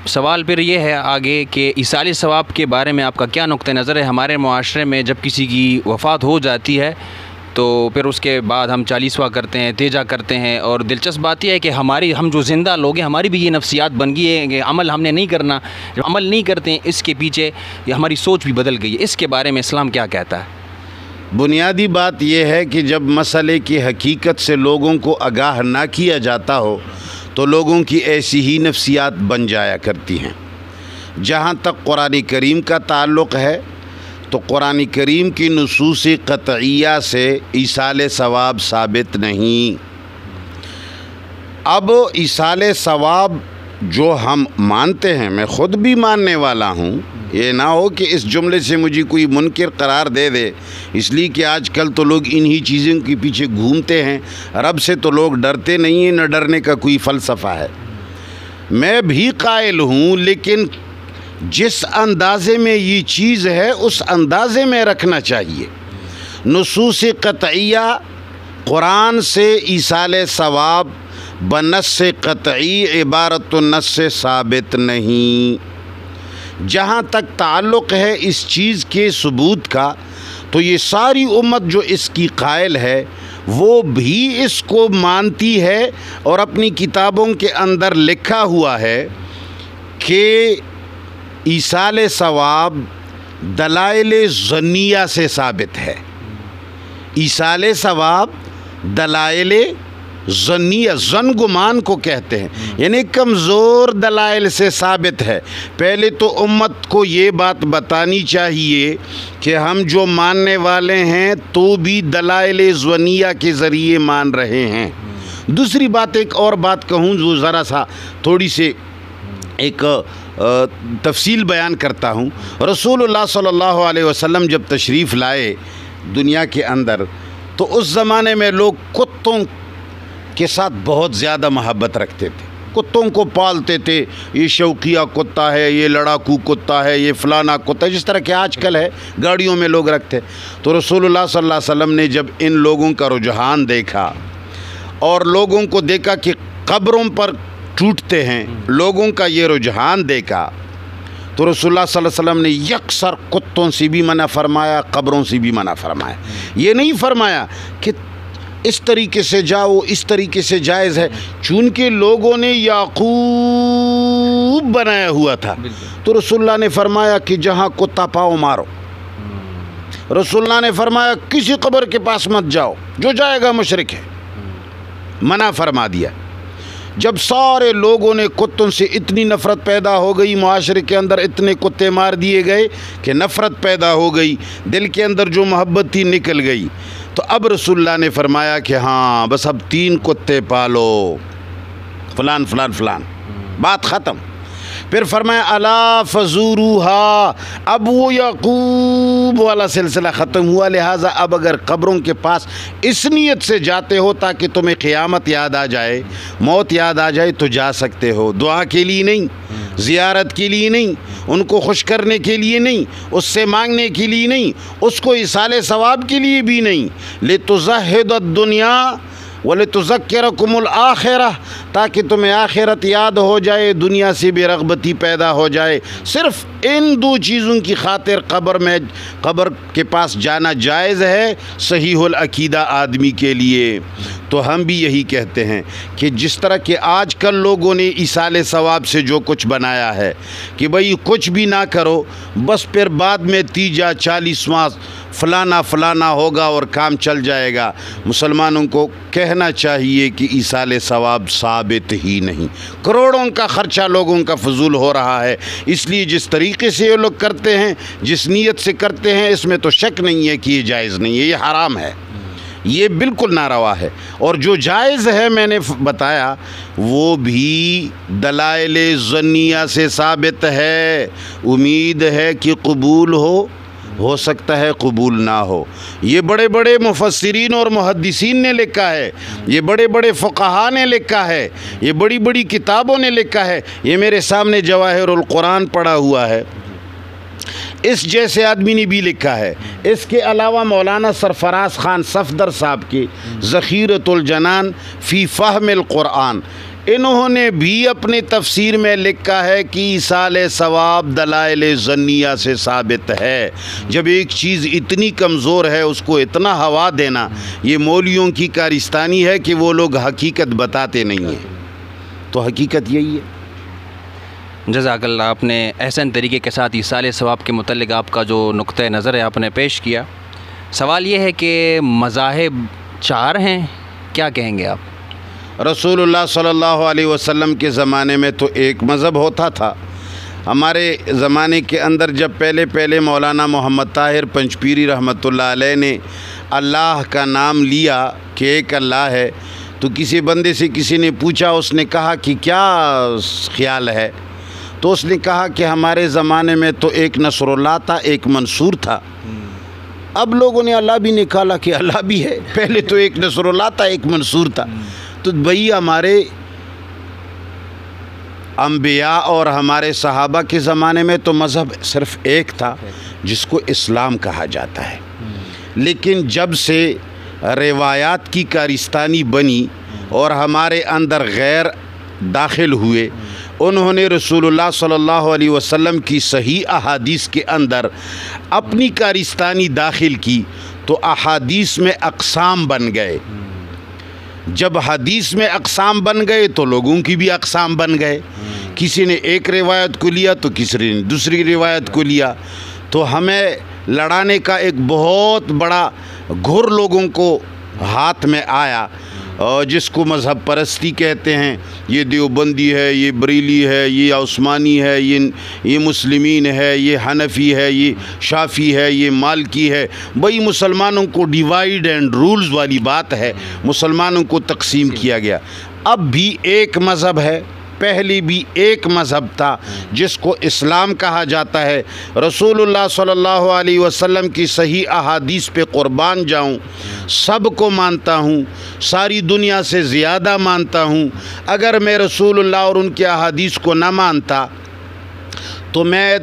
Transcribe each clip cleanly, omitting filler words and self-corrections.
سوال پھر یہ ہے آگے کہ ایصال ثواب کے بارے میں آپ کا کیا نقطہ نظر ہے؟ ہمارے معاشرے میں جب کسی کی وفات ہو جاتی ہے تو پھر اس کے بعد ہم 40واں کرتے ہیں، تیجا کرتے ہیں، اور دلچسپ بات یہ ہے کہ ہم جو زندہ لوگ ہیں ہماری بھی یہ نفسیات بن گئی ہے کہ عمل ہم نے نہیں کرنا. جب عمل نہیں کرتے ہیں اس کے پیچھے یہ ہماری سوچ بھی بدل گئی ہے. اس کے بارے میں اسلام کیا کہتا ہے؟ بنیادی بات یہ ہے کہ جب مسئلے کی حقیقت سے لوگوں کو آگاہ نہ کیا جاتا ہو تو لوگوں کی ایسی ہی نفسیات بن جایا کرتی ہیں. جہاں تک قرآن کریم کا تعلق ہے تو قرآن کریم کی نصوص قطعیہ سے ایصال ثواب ثابت نہیں. اب ایصال ثواب جو ہم مانتے ہیں، میں خود بھی ماننے والا ہوں، یہ نہ ہو کہ اس جملے سے مجھے کوئی منکر قرار دے دے، اس لیے کہ آج کل تو لوگ انہی چیزوں کے پیچھے گھومتے ہیں. رب سے تو لوگ ڈرتے نہیں ہیں، نہ ڈرنے کا کوئی فلسفہ ہے. میں بھی قائل ہوں، لیکن جس اندازے میں یہ چیز ہے اس اندازے میں رکھنا چاہیے. نصوص قطعیہ قرآن سے ایصال ثواب بنص قطعی عبارت النص سے ثابت نہیں. جہاں تک تعلق ہے اس چیز کے ثبوت کا تو یہ ساری امت جو اس کی قائل ہے وہ بھی اس کو مانتی ہے، اور اپنی کتابوں کے اندر لکھا ہوا ہے کہ ایصال ثواب دلائل ظنیہ سے ثابت ہے. ایصال ثواب دلائل ظنیہ، ظن گمان کو کہتے ہیں، یعنی کمزور دلائل سے ثابت ہے. پہلے تو امت کو یہ بات بتانی چاہیے کہ ہم جو ماننے والے ہیں تو بھی دلائل ظنیہ کے ذریعے مان رہے ہیں. دوسری بات، ایک اور بات کہوں جو ذرا سا تھوڑی سی ایک تفصیل بیان کرتا ہوں. رسول اللہ صلی اللہ علیہ وسلم جب تشریف لائے دنیا کے اندر تو اس زمانے میں لوگ کتوں کے ساتھ بہت زیادہ محبت رکھتے تھے، کتوں کو پالتے تھے. یہ شوقیہ کتا ہے، یہ لڑاکو کتا ہے، یہ فلانا کتا ہے، جس طرح کہ آج کل ہے گاڑیوں میں لوگ رکھتے. تو رسول اللہ صلی اللہ علیہ وسلم نے جب ان لوگوں کا رجحان دیکھا اور لوگوں کو دیکھا کہ قبروں پر ٹوٹتے ہیں، لوگوں کا یہ رجحان دیکھا تو رسول اللہ صلی اللہ علیہ وسلم نے یکسر کتوں سے بھی منع فرمایا، قبروں سے بھی منع فرمایا. یہ نہیں فرمایا کہ اس طریقے سے جاؤ، اس طریقے سے جائز ہے. چونکہ لوگوں نے یعقوب بنایا ہوا تھا تو رسول اللہ نے فرمایا کہ جہاں کتا پاؤ مارو. رسول اللہ نے فرمایا کسی قبر کے پاس مت جاؤ، جو جائے گا مشرک ہے. منع فرما دیا. جب سارے لوگوں نے کتوں سے اتنی نفرت پیدا ہو گئی، معاشرے کے اندر اتنے کتے مار دیے گئے کہ نفرت پیدا ہو گئی، دل کے اندر جو محبت تھی نکل گئی. تو اب رسول اللہ نے فرمایا کہ ہاں بس اب 3 کتے پالو، فلان فلان فلان، بات ختم. پھر فرمایا الا فزوروہا، اب وہ یعقوب والا سلسلہ ختم ہوا. لہٰذا اب اگر قبروں کے پاس اس نیت سے جاتے ہو تاکہ تمہیں قیامت یاد آ جائے، موت یاد آ جائے تو جا سکتے ہو. دعا کے لیے نہیں، زیارت کے لیے نہیں، ان کو خوش کرنے کے لیے نہیں، اس سے مانگنے کے لیے نہیں، اس کو ایصال ثواب کے لیے بھی نہیں. لتزہد الدنیا وَلِتُذَكِّرَكُمُ الْآخِرَةَ، تاکہ تمہیں آخرت یاد ہو جائے، دنیا سے بے رغبتی پیدا ہو جائے. صرف ان 2 چیزوں کی خاطر قبر کے پاس جانا جائز ہے صحیح العقیدہ آدمی کے لیے. تو ہم بھی یہی کہتے ہیں کہ جس طرح کہ آج کل لوگوں نے ایصال ثواب سے جو کچھ بنایا ہے کہ بھئی کچھ بھی نہ کرو، بس پھر بعد میں تیجا 40واں فلانا فلانا ہوگا اور کام چل جائے گا. مسلمانوں کو کہنا چاہیے کہ ایصال ثواب ثابت ہی نہیں. کروڑوں کا خرچہ لوگوں کا فضول ہو رہا ہے. اس لیے جس طریقے سے یہ لوگ کرتے ہیں، جس نیت سے کرتے ہیں، اس میں تو شک نہیں ہے کہ یہ جائز نہیں ہے، یہ حرام ہے، یہ بالکل ناروا ہے. اور جو جائز ہے میں نے بتایا وہ بھی دلائل ظنیہ سے ثابت ہے. امید ہے کہ قبول ہو سکتا ہے قبول نہ ہو. یہ بڑے بڑے مفسرین اور محدثین نے لکھا ہے، یہ بڑے بڑے فقہاء نے لکھا ہے، یہ بڑی بڑی کتابوں نے لکھا ہے. یہ میرے سامنے جواہر القرآن پڑا ہوا ہے، اس جیسے آدمی نے بھی لکھا ہے. اس کے علاوہ مولانا سرفراز خان صفدر صاحب کی ذخیرۃ الجنان فی فہم القرآن، انہوں نے بھی اپنی تفسیر میں لکھا ہے کہ ایصال ثواب دلائل ظنیہ سے ثابت ہے. جب ایک چیز اتنی کمزور ہے اس کو اتنا ہوا دینا، یہ مولویوں کی کارستانی ہے کہ وہ لوگ حقیقت بتاتے نہیں ہیں. تو حقیقت یہی ہے. جزاک اللہ، آپ نے احسن طریقے کے ساتھ ایصال ثواب کے متعلق آپ کا جو نقطۂ نظر ہے آپ نے پیش کیا. سوال یہ ہے کہ مذاہب 4 ہیں، کیا کہیں گے آپ؟ رسول اللہ صلی اللہ علیہ وسلم کے زمانے میں تو ایک مذہب ہوتا تھا. ہمارے زمانے کے اندر جب پہلے مولانا محمد طاہر پنجپیری رحمۃ اللہ علیہ نے اللہ کا نام لیا کہ ایک اللہ ہے، تو کسی بندے سے کسی نے پوچھا، اس نے کہا کہ کیا خیال ہے؟ تو اس نے کہا کہ ہمارے زمانے میں تو ایک نصر اللہ تھا، ایک منصور تھا. اب لوگوں نے اللہ بھی نکالا کہ اللہ بھی ہے، پہلے تو ایک نصر اللہ تھا، ایک منصور تھا. تو بھئی ہمارے انبیاء اور ہمارے صحابہ کے زمانے میں تو مذہب صرف ایک تھا جس کو اسلام کہا جاتا ہے. لیکن جب سے روایات کی کارستانی بنی اور ہمارے اندر غیر داخل ہوئے، انہوں نے رسول اللہ صلی اللہ علیہ وسلم کی صحیح احادیث کے اندر اپنی کارستانی داخل کی، تو احادیث میں اقسام بن گئے. جب حدیث میں اقسام بن گئے تو لوگوں کی بھی اقسام بن گئے. کسی نے ایک روایت کو لیا تو کسی نے دوسری روایت کو لیا. تو ہمیں لڑانے کا ایک بہت بڑا گھر لوگوں کو ہاتھ میں آیا، جس کو مذہب پرستی کہتے ہیں. یہ دیوبندی ہے، یہ بریلی ہے، یہ عثمانی ہے، یہ مسلمین ہے، یہ حنفی ہے، یہ شافی ہے، یہ مالکی ہے. بھئی مسلمانوں کو ڈیوائیڈ اینڈ رولز والی بات ہے، مسلمانوں کو تقسیم کیا گیا. اب بھی ایک مذہب ہے، پہلے بھی ایک مذہب تھا جس کو اسلام کہا جاتا ہے. رسول اللہ صلی اللہ علیہ وسلم کی صحیح احادیث پہ قربان جاؤں، سب کو مانتا ہوں، ساری دنیا سے زیادہ مانتا ہوں. اگر میں رسول اللہ اور ان کے احادیث کو نہ مانتا تو میں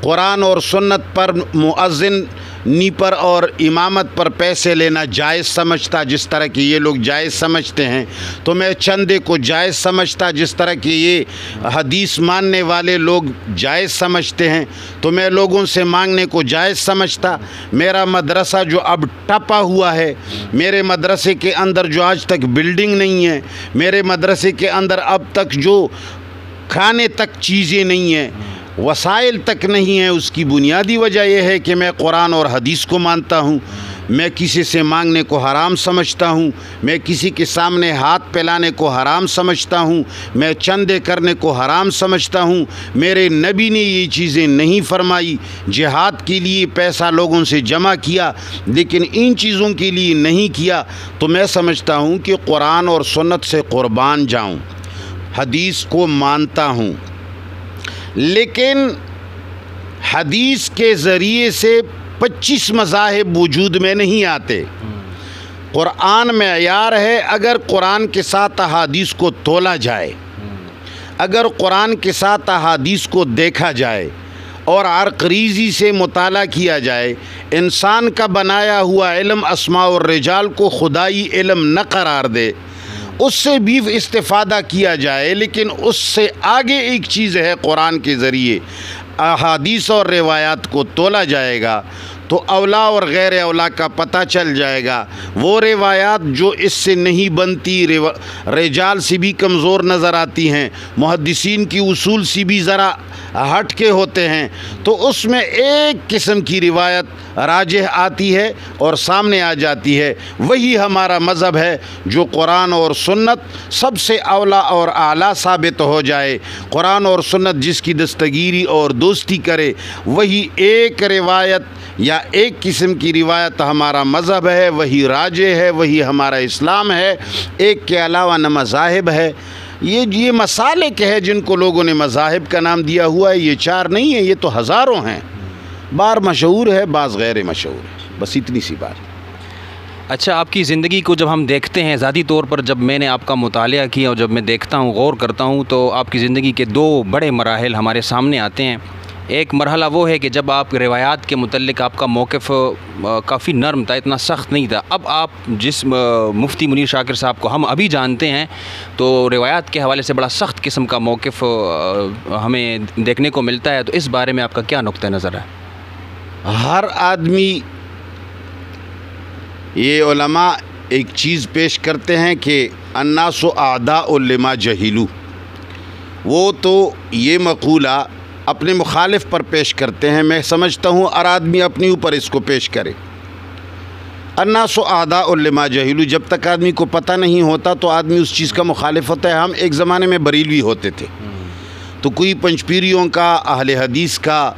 قرآن اور سنت پر، مؤذنی پر اور امامت پر پیسے لینا جائز سمجھتا جس طرح کہ یہ لوگ جائز سمجھتے ہیں. تو میں چندے کو جائز سمجھتا جس طرح کہ یہ حدیث ماننے والے لوگ جائز سمجھتے ہیں. تو میں لوگوں سے مانگنے کو جائز سمجھتا. میرا مدرسہ جو اب ٹپا ہوا ہے، میرے مدرسے کے اندر جو آج تک بلڈنگ نہیں ہے، میرے مدرسے کے اندر اب تک جو کھانے تک چیزیں نہیں ہیں، وسائل تک نہیں ہیں، اس کی بنیادی وجہ یہ ہے کہ میں قرآن اور حدیث کو مانتا ہوں. میں کسی سے مانگنے کو حرام سمجھتا ہوں، میں کسی کے سامنے ہاتھ پھیلانے کو حرام سمجھتا ہوں، میں چندے کرنے کو حرام سمجھتا ہوں. میرے نبی نے یہ چیزیں نہیں فرمائی. جہاد کے لیے پیسہ لوگوں سے جمع کیا لیکن ان چیزوں کے لیے نہیں کیا. تو میں سمجھتا ہوں کہ قرآن اور سنت سے قربان جاؤں، حدیث کو مانتا ہوں. لیکن حدیث کے ذریعے سے 25 مذاہب وجود میں نہیں آتے. قرآن معیار ہے. اگر قرآن کے ساتھ احادیث کو تولا جائے، اگر قرآن کے ساتھ احادیث کو دیکھا جائے اور عرقریزی سے مطالعہ کیا جائے، انسان کا بنایا ہوا علم اسماء الرجال کو خدائی علم نہ قرار دے، اس سے بھی استفادہ کیا جائے، لیکن اس سے آگے ایک چیز ہے، قرآن کے ذریعے احادیث اور روایات کو تولا جائے گا تو اولا اور غیر اولا کا پتہ چل جائے گا. وہ روایات جو اس سے نہیں بنتی، رجال سے بھی کمزور نظر آتی ہیں، محدثین کی اصول سے بھی ذرا ہٹ کے ہوتے ہیں، تو اس میں ایک قسم کی روایت راجح آتی ہے اور سامنے آ جاتی ہے. وہی ہمارا مذہب ہے جو قرآن اور سنت سب سے اولا اور اعلیٰ ثابت ہو جائے. قرآن اور سنت جس کی دستگیری اور دوستی کرے، وہی ایک روایت یا ایک قسم کی روایت ہمارا مذہب ہے، وہی راجح ہے، وہی ہمارا اسلام ہے. ایک کے علاوہ نہ مذاہب ہے. یہ مسالک ہے جن کو لوگوں نے مذاہب کا نام دیا ہوا ہے. یہ 4 نہیں ہیں، یہ تو ہزاروں ہیں. بعض مشہور ہے، بعض غیر مشہور ہے، بس اتنی سی بات. اچھا، آپ کی زندگی کو جب ہم دیکھتے ہیں، ذاتی طور پر جب میں نے آپ کا مطالعہ کیا اور جب میں دیکھتا ہوں، غور کرتا ہوں، تو آپ کی زندگی کے 2 بڑے مراحل ہمارے سامنے آتے ہیں. ایک مرحلہ وہ ہے کہ جب آپ روایات کے متعلق آپ کا موقف کافی نرم تھا، اتنا سخت نہیں تھا. اب آپ جس مفتی منیر شاکر صاحب کو ہم ابھی جانتے ہیں تو روایات کے حوالے سے بڑا سخت قسم کا موقف ہمیں دیکھنے کو ملتا ہے. تو اس بارے میں آپ کا کیا نقطہ نظر ہے؟ ہر آدمی، یہ علماء ایک چیز پیش کرتے ہیں کہ الناس اعداء لما جہلوا، وہ تو یہ مقولہ اپنے مخالف پر پیش کرتے ہیں. میں سمجھتا ہوں ہر آدمی اپنے اوپر اس کو پیش کرے. الناس اعداء لما جہلوا، جب تک آدمی کو پتہ نہیں ہوتا تو آدمی اس چیز کا مخالف ہوتا ہے. ہم ایک زمانے میں بریلوی ہوتے تھے تو کوئی پنج پیریوں کا، اہل حدیث کا،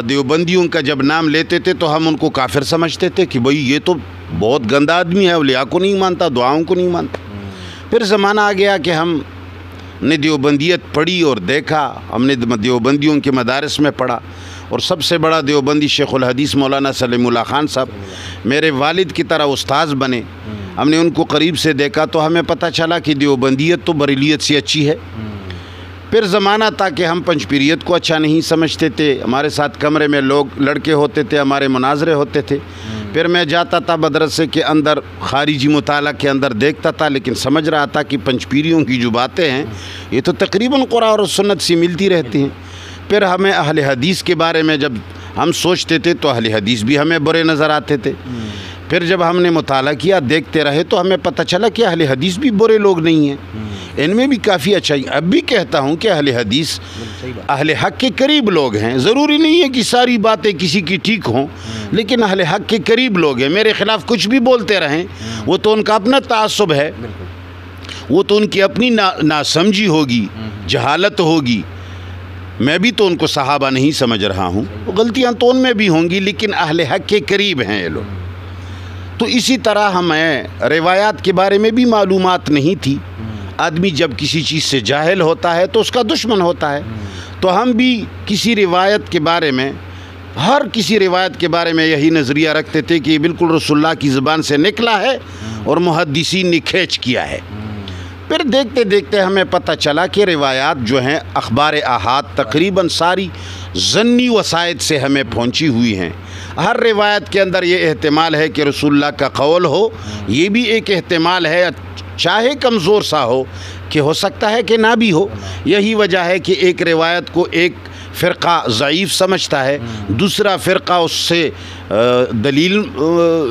دیوبندیوں کا جب نام لیتے تھے تو ہم ان کو کافر سمجھتے تھے کہ بھئی یہ تو بہت گندا آدمی ہے، اولیاء کو نہیں مانتا، دعاؤں کو نہیں مانتا. پھر زمانہ آ گیا کہ ہم نے دیوبندیت پڑھی اور دیکھا، ہم نے دیوبندیوں کے مدارس میں پڑھا، اور سب سے بڑا دیوبندی شیخ الحدیث مولانا سلیم اللہ خان صاحب میرے والد کی طرح استاذ بنے. ہم نے ان کو قریب سے دیکھا تو ہمیں پتہ چلا کہ دیوبندیت تو بریلیت سے اچھی ہے. پھر زمانہ تھا کہ ہم پنج پیریت کو اچھا نہیں سمجھتے تھے. ہمارے ساتھ کمرے میں لوگ لڑکے ہوتے تھے، ہمارے مناظرے ہوتے تھے. پھر میں جاتا تھا مدرسے کے اندر، خارجی مطالعہ کے اندر دیکھتا تھا، لیکن سمجھ رہا تھا کہ پنج پیریوں کی جو باتیں ہیں یہ تو تقریباً قرآن اور سنت سے ملتی رہتی ہیں. پھر ہمیں اہل حدیث کے بارے میں جب ہم سوچتے تھے تو اہل حدیث بھی ہمیں برے نظر آتے تھے. پھر جب ہم نے مطالعہ کیا، دیکھتے رہے، تو ہمیں پتہ چلا کہ اہل حدیث بھی برے لوگ نہیں ہیں، ان میں بھی کافی اچھائی. اب بھی کہتا ہوں کہ اہل حدیث اہل حق کے قریب لوگ ہیں. ضروری نہیں ہے کہ ساری باتیں کسی کی ٹھیک ہوں، لیکن اہل حق کے قریب لوگ ہیں. میرے خلاف کچھ بھی بولتے رہیں، وہ تو ان کا اپنا تعصب ہے، وہ تو ان کی اپنی ناسمجھی ہوگی، جہالت ہوگی. میں بھی تو ان کو صحابہ نہیں سمجھ رہا ہوں، غلطیاں تو ان میں بھی ہوں گی، لیکن اہل حق کے قریب ہیں یہ لوگ. تو اسی طرح ہمیں روایات کے بارے میں بھی معلومات نہیں تھی. آدمی جب کسی چیز سے جاہل ہوتا ہے تو اس کا دشمن ہوتا ہے. تو ہم بھی کسی روایت کے بارے میں، ہر کسی روایت کے بارے میں یہی نظریہ رکھتے تھے کہ یہ بالکل رسول اللہ کی زبان سے نکلا ہے اور محدثین نے کھینچ کیا ہے. پھر دیکھتے دیکھتے ہمیں پتہ چلا کہ روایات جو ہیں اخبار احاد تقریباً ساری ضمنی وسائط سے ہمیں پہنچی ہوئی ہیں. ہر روایت کے اندر یہ احتمال ہے کہ رسول اللہ کا قول ہو، یہ بھی ایک احتمال ہے، چاہے کمزور سا ہو، کہ ہو سکتا ہے کہ نہ بھی ہو. یہی وجہ ہے کہ ایک روایت کو ایک فرقہ ضعیف سمجھتا ہے، دوسرا فرقہ اس سے دلیل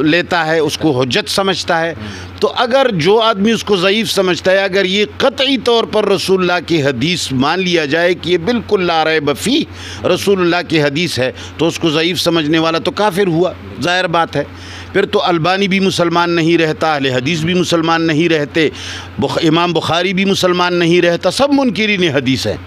لیتا ہے، اس کو حجت سمجھتا ہے. تو اگر جو آدمی اس کو ضعیف سمجھتا ہے، اگر یہ قطعی طور پر رسول اللہ کی حدیث مان لیا جائے کہ یہ بالکل لا ریب فی رسول اللہ کی حدیث ہے، تو اس کو ضعیف سمجھنے والا تو کافر ہوا، ظاہر بات ہے. پھر تو البانی بھی مسلمان نہیں رہتا، اہل حدیث بھی مسلمان نہیں رہتے، امام بخاری بھی مسلمان نہیں رہتا، سب منکرین حدیث ہیں.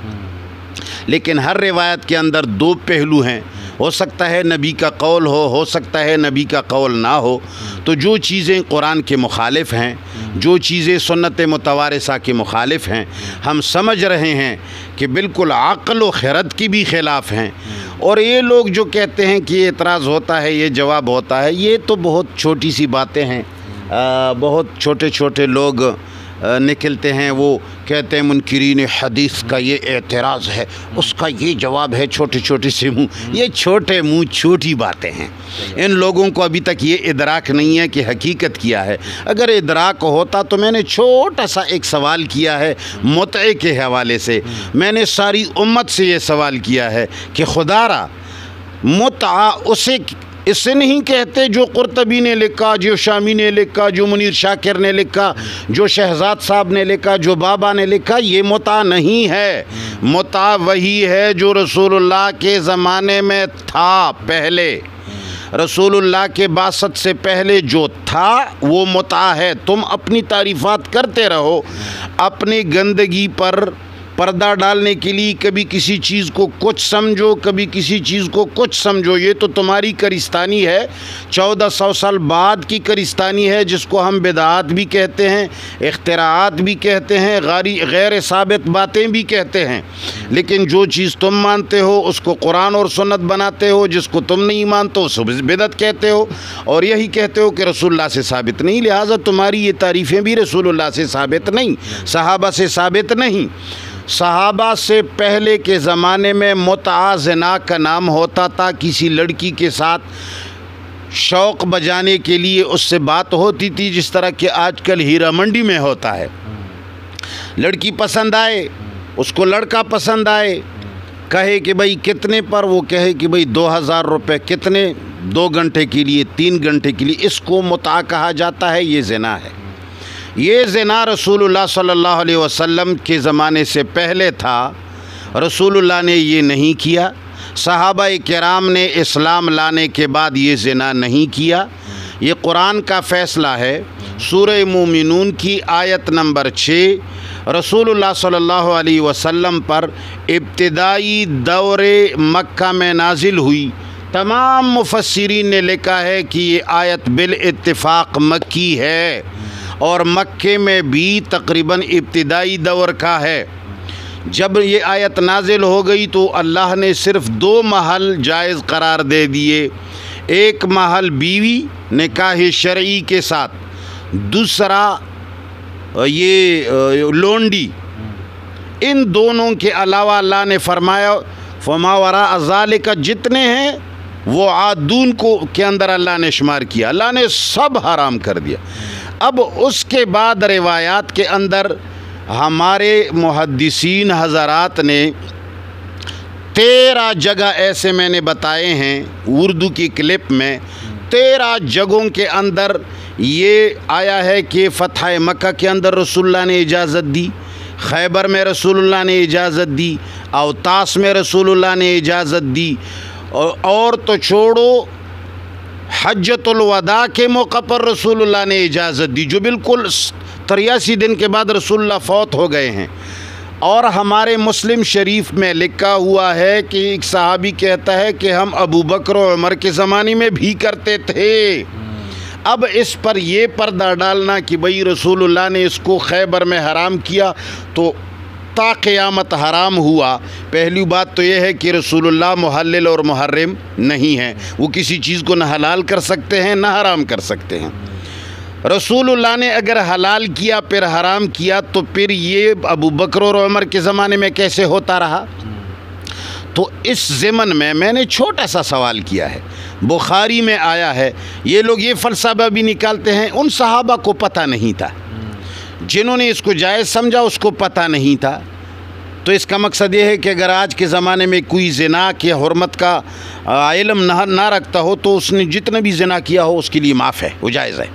لیکن ہر روایت کے اندر دو پہلو ہیں. ہو سکتا ہے نبی کا قول ہو سکتا ہے نبی کا قول نہ ہو. تو جو چیزیں قرآن کے مخالف ہیں، جو چیزیں سنت متوارثہ کے مخالف ہیں، ہم سمجھ رہے ہیں کہ بالکل عقل و خرد کی بھی خلاف ہیں. اور یہ لوگ جو کہتے ہیں کہ یہ اعتراض ہوتا ہے، یہ جواب ہوتا ہے، یہ تو بہت چھوٹی سی باتیں ہیں. بہت چھوٹے چھوٹے لوگ نکلتے ہیں، وہ کہتے ہیں منکرین حدیث کا یہ اعتراض ہے، اس کا یہ جواب ہے، چھوٹے چھوٹے سے منہ. یہ چھوٹے منہ چھوٹی باتیں ہیں. ان لوگوں کو ابھی تک یہ ادراک نہیں ہے کہ حقیقت کیا ہے. اگر ادراک ہوتا تو میں نے چھوٹا سا ایک سوال کیا ہے متعے کے حوالے سے. میں نے ساری امت سے یہ سوال کیا ہے کہ خدا را متعہ اس سے نہیں کہتے جو قرطبی نے لکھا، جو شامی نے لکھا، جو منیر شاکر نے لکھا، جو شہزاد صاحب نے لکھا، جو بابا نے لکھا. یہ متعہ نہیں ہے. متعہ وہی ہے جو رسول اللہ کے زمانے میں تھا. پہلے رسول اللہ کے بعثت سے پہلے جو تھا وہ متعہ ہے. تم اپنی تعریفات کرتے رہو، اپنی گندگی پر پردہ ڈالنے کے لیے کبھی کسی چیز کو کچھ سمجھو، کبھی کسی چیز کو کچھ سمجھو. یہ تو تمہاری کرستانی ہے، 1400 سال بعد کی کرستانی ہے، جس کو ہم بدعات بھی کہتے ہیں، اختراعات بھی کہتے ہیں، غیر ثابت باتیں بھی کہتے ہیں. لیکن جو چیز تم مانتے ہو اس کو قرآن اور سنت بناتے ہو، جس کو تم نہیں مانتے ہو اس کو بدعت کہتے ہو، اور یہی کہتے ہو کہ رسول اللہ سے ثابت نہیں. لہٰذا تمہاری یہ تعریفیں بھی رسول اللہ سے ثابت نہیں، صحابہ سے ثابت نہیں. صحابہ سے پہلے کے زمانے میں متع زنا کا نام ہوتا تھا. کسی لڑکی کے ساتھ شوق بجانے کے لیے اس سے بات ہوتی تھی، جس طرح کہ آج کل ہیرا منڈی میں ہوتا ہے. لڑکی پسند آئے، اس کو لڑکا پسند آئے، کہے کہ بھائی کتنے پر، وہ کہے کہ بھائی 2000 روپے. کتنے؟ 2 گھنٹے کے لیے، 3 گھنٹے کے لیے. اس کو متع کہا جاتا ہے. یہ زنا ہے. یہ زنا رسول اللہ صلی اللہ علیہ وسلم کے زمانے سے پہلے تھا. رسول اللہ نے یہ نہیں کیا. صحابہ کرام نے اسلام لانے کے بعد یہ زنا نہیں کیا. یہ قرآن کا فیصلہ ہے. سورہ مومنون کی آیت نمبر 6 رسول اللہ صلی اللہ علیہ وسلم پر ابتدائی دور مکہ میں نازل ہوئی. تمام مفسرین نے لکھا ہے کہ یہ آیت بالاتفاق مکی ہے، اور مکے میں بھی تقریباً ابتدائی دور کا ہے. جب یہ آیت نازل ہو گئی تو اللہ نے صرف 2 محل جائز قرار دے دیے. ایک محل بیوی نکاح شرعی کے ساتھ، دوسرا یہ لونڈی. ان دونوں کے علاوہ اللہ نے فرمایا فما وراء ذالک جتنے ہیں وہ عادون کو کے اندر اللہ نے شمار کیا. اللہ نے سب حرام کر دیا. اب اس کے بعد روایات کے اندر ہمارے محدثین حضرات نے 13 جگہ ایسے میں نے بتائے ہیں اردو کی کلپ میں. 13 جگہوں کے اندر یہ آیا ہے کہ فتح مکہ کے اندر رسول اللہ نے اجازت دی، خیبر میں رسول اللہ نے اجازت دی، اوطاس میں رسول اللہ نے اجازت دی، اور تو چھوڑو حجۃ الوداع کے موقع پر رسول اللہ نے اجازت دی، جو بالکل 83 دن کے بعد رسول اللہ فوت ہو گئے ہیں. اور ہمارے مسلم شریف میں لکھا ہوا ہے کہ ایک صحابی کہتا ہے کہ ہم ابو بکر و عمر کے زمانے میں بھی کرتے تھے. اب اس پر یہ پردہ ڈالنا کہ بھئی رسول اللہ نے اس کو خیبر میں حرام کیا تو تا قیامت حرام ہوا. پہلی بات تو یہ ہے کہ رسول اللہ محلل اور محرم نہیں ہیں. وہ کسی چیز کو نہ حلال کر سکتے ہیں نہ حرام کر سکتے ہیں. رسول اللہ نے اگر حلال کیا پھر حرام کیا تو پھر یہ ابو بکر اور عمر کے زمانے میں کیسے ہوتا رہا؟ تو اس ضمن میں نے چھوٹا سا سوال کیا ہے. بخاری میں آیا ہے. یہ لوگ یہ فلسفہ بھی نکالتے ہیں ان صحابہ کو پتہ نہیں تھا، جنہوں نے اس کو جائز سمجھا اس کو پتہ نہیں تھا. تو اس کا مقصد یہ ہے کہ اگر آج کے زمانے میں کوئی زنا کی حرمت کا علم نہ رکھتا ہو تو اس نے جتنا بھی زنا کیا ہو اس کے لیے معاف ہے، وہ جائز ہے.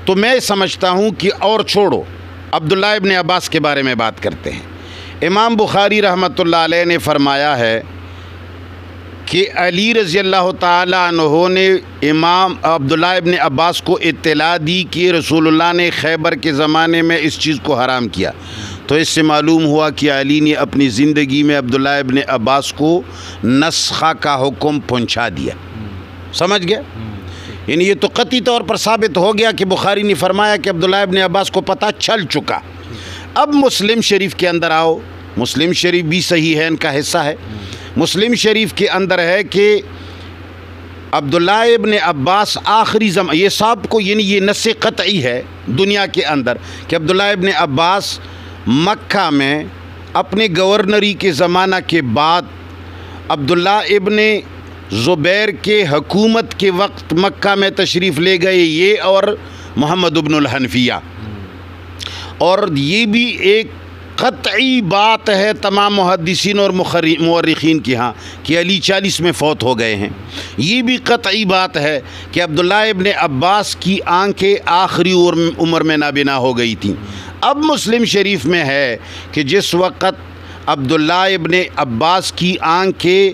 تو میں سمجھتا ہوں کہ اور چھوڑو، عبداللہ ابن عباس کے بارے میں بات کرتے ہیں. امام بخاری رحمۃ اللہ علیہ نے فرمایا ہے کہ علی رضی اللہ تعالیٰ عنہ نے امام عبداللہ ابن عباس کو اطلاع دی کہ رسول اللہ نے خیبر کے زمانے میں اس چیز کو حرام کیا. تو اس سے معلوم ہوا کہ علی نے اپنی زندگی میں عبداللہ ابن عباس کو نسخہ کا حکم پہنچا دیا. سمجھ گیا؟ یعنی یہ تو قطعی طور پر ثابت ہو گیا کہ بخاری نے فرمایا کہ عبداللہ ابن عباس کو پتہ چل چکا. اب مسلم شریف کے اندر آؤ. مسلم شریف بھی صحیح ہے، ان کا حصہ ہے. مسلم شریف کے اندر ہے کہ عبداللہ ابن عباس آخری یہ صاحب کو، یعنی یہ نص قطعی ہے دنیا کے اندر کہ عبداللہ ابن عباس مکہ میں اپنے گورنری کے زمانہ کے بعد عبداللہ ابن زبیر کے حکومت کے وقت مکہ میں تشریف لے گئے، یہ اور محمد ابن الحنفیہ. اور یہ بھی ایک قطعی بات ہے تمام محدثین اور مورخین کے ہاں کہ علی 40 میں فوت ہو گئے ہیں. یہ بھی قطعی بات ہے کہ عبداللہ ابن عباس کی آنکھیں آخری عمر میں نابینا ہو گئی تھیں. اب مسلم شریف میں ہے کہ جس وقت عبداللہ ابن عباس کی آنکھیں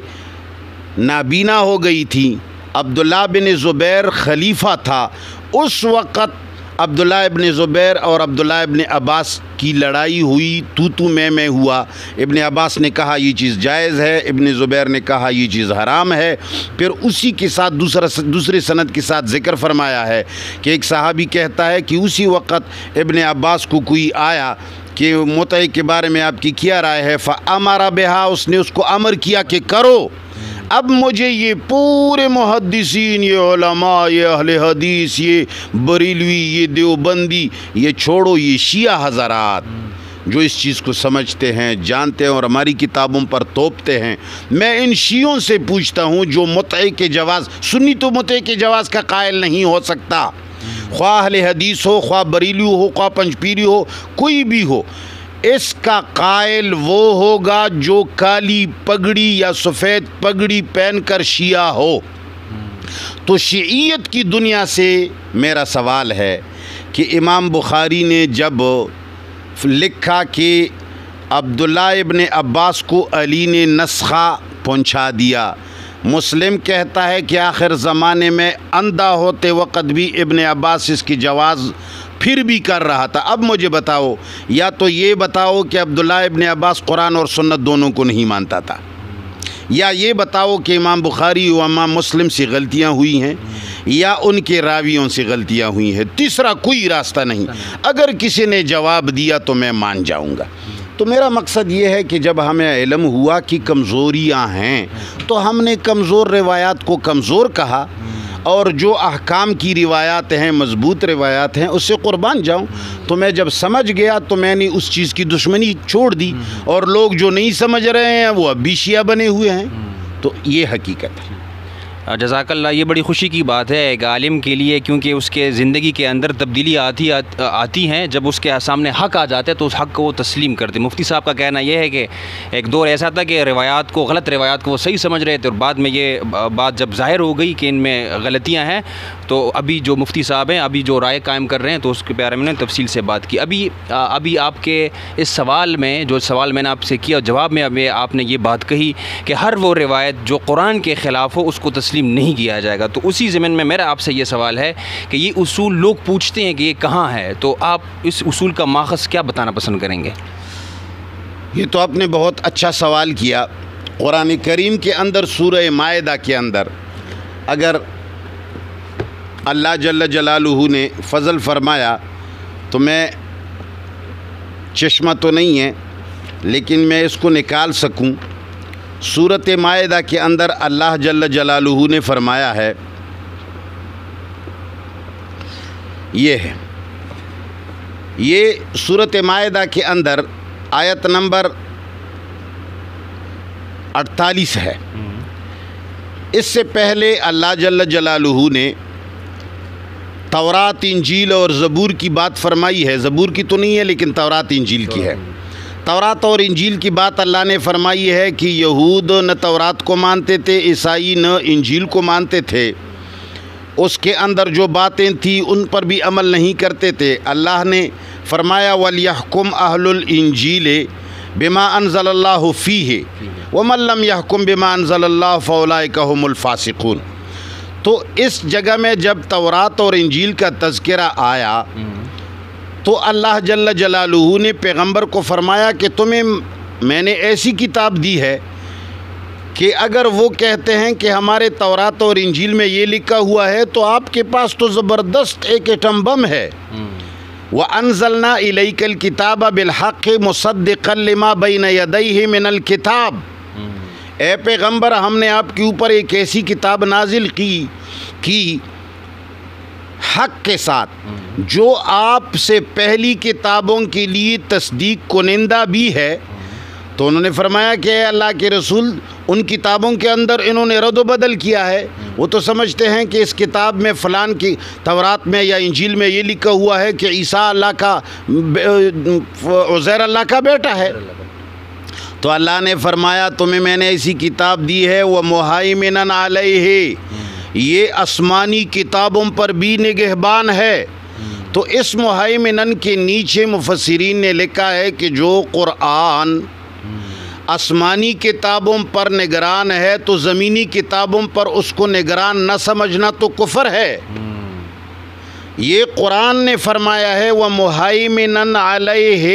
نابینا ہو گئی تھی، عبداللہ بن زبیر خلیفہ تھا، اس وقت عبداللہ ابن زبیر اور عبداللہ ابن عباس کی لڑائی ہوئی، تو میں ہوا. ابن عباس نے کہا یہ چیز جائز ہے، ابن زبیر نے کہا یہ چیز حرام ہے. پھر اسی کے ساتھ دوسرے سند کے ساتھ ذکر فرمایا ہے کہ ایک صحابی کہتا ہے کہ اسی وقت ابن عباس کو کوئی آیا کہ متع کے بارے میں آپ کی کیا رائے ہے؟ فَأَمَرَ بِهَا، اس نے اس کو امر کیا کہ کرو. اب مجھے یہ پورے محدثین، یہ علماء، یہ اہل حدیث، یہ بریلوی، یہ دیوبندی، یہ چھوڑو، یہ شیعہ حضرات جو اس چیز کو سمجھتے ہیں، جانتے ہیں اور ہماری کتابوں پر توپتے ہیں۔ میں ان شیعوں سے پوچھتا ہوں جو متعے کے جواز، سنی تو متعے کے جواز کا قائل نہیں ہو سکتا، خواہ اہل حدیث ہو، خواہ بریلو ہو، خواہ پنجپیری ہو، کوئی بھی ہو، اس کا قائل وہ ہوگا جو کالی پگڑی یا سفید پگڑی پہن کر شیعہ ہو۔ تو شیعیت کی دنیا سے میرا سوال ہے کہ امام بخاری نے جب لکھا کہ عبداللہ ابن عباس کو علی نے نسخہ پہنچا دیا، مسلم کہتا ہے کہ آخر زمانے میں اندھا ہوتے وقت بھی ابن عباس اس کی جواز پھر بھی کر رہا تھا۔ اب مجھے بتاؤ، یا تو یہ بتاؤ کہ عبداللہ ابن عباس قرآن اور سنت دونوں کو نہیں مانتا تھا، یا یہ بتاؤ کہ امام بخاری و امام مسلم سے غلطیاں ہوئی ہیں یا ان کے راویوں سے غلطیاں ہوئی ہیں۔ تیسرا کوئی راستہ نہیں۔ اگر کسی نے جواب دیا تو میں مان جاؤں گا۔ تو میرا مقصد یہ ہے کہ جب ہمیں علم ہوا کہ کمزوریاں ہیں تو ہم نے کمزور روایات کو کمزور کہا، اور جو احکام کی روایات ہیں، مضبوط روایات ہیں، اس سے قربان جاؤں۔ تو میں جب سمجھ گیا تو میں نے اس چیز کی دشمنی چھوڑ دی، اور لوگ جو نہیں سمجھ رہے ہیں وہ اب بھی شیعہ بنے ہوئے ہیں۔ تو یہ حقیقت ہے۔ جزاک اللہ، یہ بڑی خوشی کی بات ہے ایک عالم کے لیے، کیونکہ اس کے زندگی کے اندر تبدیلی آتی ہیں جب اس کے سامنے حق آ جاتا ہے تو اس حق کو وہ تسلیم کرتے۔ مفتی صاحب کا کہنا یہ ہے کہ ایک دور ایسا تھا کہ روایات کو، غلط روایات کو وہ صحیح سمجھ رہے تھے، اور بعد میں یہ بات جب ظاہر ہو گئی کہ ان میں غلطیاں ہیں، تو ابھی جو مفتی صاحب ہیں ابھی جو رائے قائم کر رہے ہیں تو اس کے بارے میں نے تفصیل سے بات کی۔ ابھی آپ کے اس سوال میں، جو سوال میں نے آپ سے کیا، جواب میں ابھی آپ نے یہ بات کہی کہ ہر وہ روایت جو قرآن کے خلاف ہو اس کو تسلیم نہیں کیا جائے گا۔ تو اسی ضمن میں میرا آپ سے یہ سوال ہے کہ یہ اصول لوگ پوچھتے ہیں کہ یہ کہاں ہے، تو آپ اس اصول کا ماخذ کیا بتانا پسند کریں گے؟ یہ تو آپ نے بہت اچھا سوال کیا۔ قرآن کریم کے اندر سورہ مائدہ کے اندر اگر اللہ جل جلالہ نے فضل فرمایا تو میں چشمہ تو نہیں ہے لیکن میں اس کو نکال سکوں، سورۃ مائدہ کے اندر اللہ جل جلالہ نے فرمایا ہے، یہ سورۃ مائدہ کے اندر آیت نمبر 48 ہے۔ اس سے پہلے اللہ جل جلالہ نے تورات، انجیل اور زبور کی بات فرمائی ہے۔ زبور کی تو نہیں ہے لیکن تورات انجیل کی ہے۔ تورات اور انجیل کی بات اللہ نے فرمائی ہے کہ یہود نہ تورات کو مانتے تھے، عیسائی نہ انجیل کو مانتے تھے، اس کے اندر جو باتیں تھیں ان پر بھی عمل نہیں کرتے تھے۔ اللہ نے فرمایا وَلْيَحْكُمْ أَهْلُ الْإِنْجِيلِ بِمَا أَنزَلَ اللَّهُ فِيهِ وَمَنْ لَمْ يَحْكُمْ بِمَا أَنزَلَ اللَّهُ فَأُولَئِكَ هُمُ الْفَاسِقُونَ۔ تو اس جگہ میں جب تورات اور انجیل کا تذکرہ آیا تو اللہ جل جلالہ نے پیغمبر کو فرمایا کہ تمہیں میں نے ایسی کتاب دی ہے کہ اگر وہ کہتے ہیں کہ ہمارے تورات اور انجیل میں یہ لکھا ہوا ہے تو آپ کے پاس تو زبردست ایک ایٹم بم ہے۔ وَأَنزَلْنَا إِلَيْكَ الْكِتَابَ بِالْحَقِّ مُصَدِّقًا لِمَا بَيْنَ يَدَيْهِ مِنَ الْكِتَابِ۔ اے پیغمبر، ہم نے آپ کے اوپر ایک ایسی کتاب نازل کی حق کے ساتھ جو آپ سے پہلی کتابوں کے لیے تصدیق کنندہ بھی ہے۔ تو انہوں نے فرمایا کہ اے اللہ کے رسول، ان کتابوں کے اندر انہوں نے رد و بدل کیا ہے، وہ تو سمجھتے ہیں کہ اس کتاب میں فلان کی تورات میں یا انجیل میں یہ لکھا ہوا ہے کہ عیسیٰ اللہ کا، عزیر اللہ کا بیٹا ہے۔ تو اللہ نے فرمایا تمہیں میں نے ایسی کتاب دی ہے وَمُهَيْمِنًا عَلَيْهِ، یہ آسمانی کتابوں پر بھی نگہبان ہے۔ تو اس مہیمنن کے نیچے مفسرین نے لکھا ہے کہ جو قرآن آسمانی کتابوں پر نگران ہے تو زمینی کتابوں پر اس کو نگران نہ سمجھنا تو کفر ہے۔ یہ قرآن نے فرمایا ہے وَمُهَيْمِنًا عَلَيْهِ،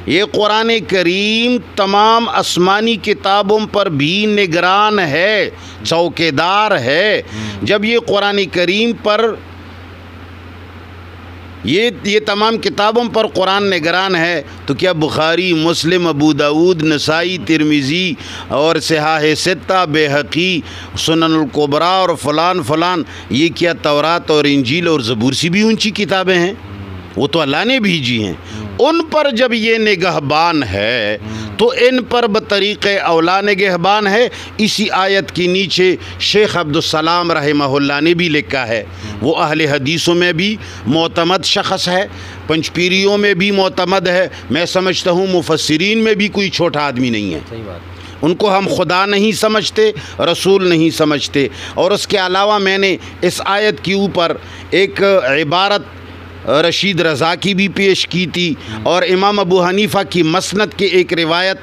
یہ قرآن کریم تمام آسمانی کتابوں پر بھی نگران ہے، چوکیدار ہے۔ جب یہ قرآن کریم پر یہ تمام کتابوں پر قرآن نگران ہے تو کیا بخاری، مسلم، ابو داود، نسائی، ترمذی اور صحاح ستہ، بیہقی، سنن الکبریٰ اور فلان یہ کیا تورات اور انجیل اور زبور سے بھی اونچی کتابیں ہیں؟ وہ تو اللہ نے بھیجی ہیں۔ ان پر جب یہ نگہبان ہے تو ان پر بطریق اولا نگہبان ہے۔ اسی آیت کی نیچے شیخ عبدالسلام رحمہ اللہ نے بھی لکھا ہے، وہ اہل حدیثوں میں بھی معتمد شخص ہے، پنچ پیریوں میں بھی معتمد ہے، میں سمجھتا ہوں مفسرین میں بھی کوئی چھوٹا آدمی نہیں ہے۔ صحیح بات۔ ان کو ہم خدا نہیں سمجھتے، رسول نہیں سمجھتے۔ اور اس کے علاوہ میں نے اس آیت کے اوپر ایک عبارت رشید رضا کی بھی پیش کی تھی، اور امام ابو حنیفہ کی مسند کی ایک روایت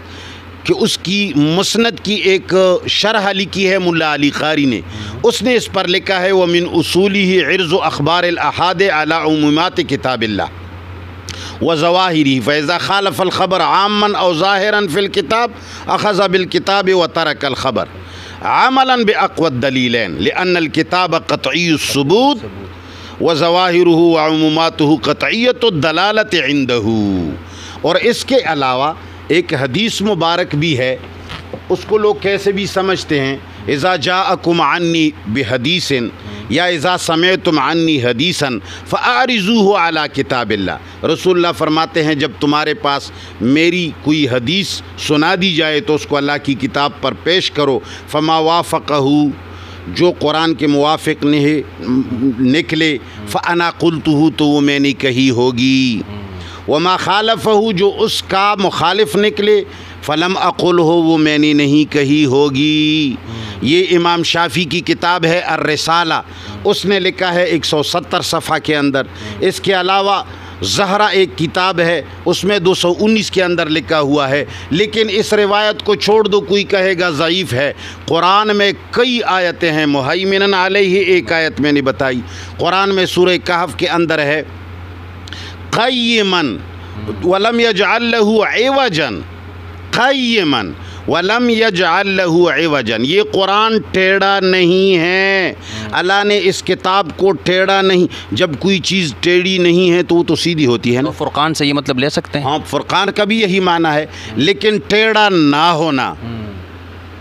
کہ اس کی مسند کی ایک شرح لکھی ہے ملا علی قاری نے، اس نے اس پر لکھا ہے وَمِنْ أُصُولِهِ عِرْضُ أَخْبَارِ الْأَحَادِ عَلَى عُمُومَاتِ كِتَابِ اللَّهِ وَزَوَاهِرِهِ فَإِذَا خَالَفَ الْخَبَرَ عَامًّا أَوْ ظَاهِرًا فِي الْكِتَابِ أَخَذَ بِالْكِتَابِ وَتَرَكَ الْخَبَرَ عَمَلًا بِأَقْوَى الدَّلِيلَيْنِ لِأَنَّ الْكِتَابَ قَطْعِيُّ الثُّبُوتِ وَزَوَاهِرُهُ وَعُمُومَاتُهُ قَطْعِيَّةُ الدَّلَالَةِ عِنْدَهُ۔ اور اس کے علاوہ ایک حدیث مبارک بھی ہے، اس کو لوگ کیسے بھی سمجھتے ہیں، اذا جاءکم عنی بحدیث یا اذا سمعتم عنی حدیثا فاعرضوه علی کتاب اللہ۔ رسول اللہ فرماتے ہیں جب تمہارے پاس میری کوئی حدیث سنا دی جائے تو اس کو اللہ کی کتاب پر پیش کرو، فما وافقہ، جو قرآن کے موافق نکلے، فانا قلتہ، تو وہ میں نے کہی ہوگی، وما خالفہ، جو اس کا مخالف نکلے، فلم اقل ہو، وہ میں نے نہیں کہی ہوگی۔ یہ امام شافعی کی کتاب ہے الرسالہ، اس نے لکھا ہے 170 صفحہ کے اندر۔ اس کے علاوہ زہرہ ایک کتاب ہے، اس میں 219 کے اندر لکھا ہوا ہے۔ لیکن اس روایت کو چھوڑ دو، کوئی کہے گا ضعیف ہے۔ قرآن میں کئی آیتیں ہیں، مہیمنن علیہ ایک آیت میں نے بتائی، قرآن میں سورہ کہف کے اندر ہے قیمن ولم یجعل لہ عوجا، قیمن ولم یجعل لہ عوجا، یہ قرآن ٹیڑھا نہیں ہے، اللہ نے اس کتاب کو ٹیڑھا نہیں۔ جب کوئی چیز ٹیڑھی نہیں ہے تو وہ تو سیدھی ہوتی ہے نا۔ فرقان سے یہ مطلب لے سکتے ہیں؟ ہاں، فرقان کا بھی یہی معنی ہے، لیکن ٹیڑھا نہ ہونا،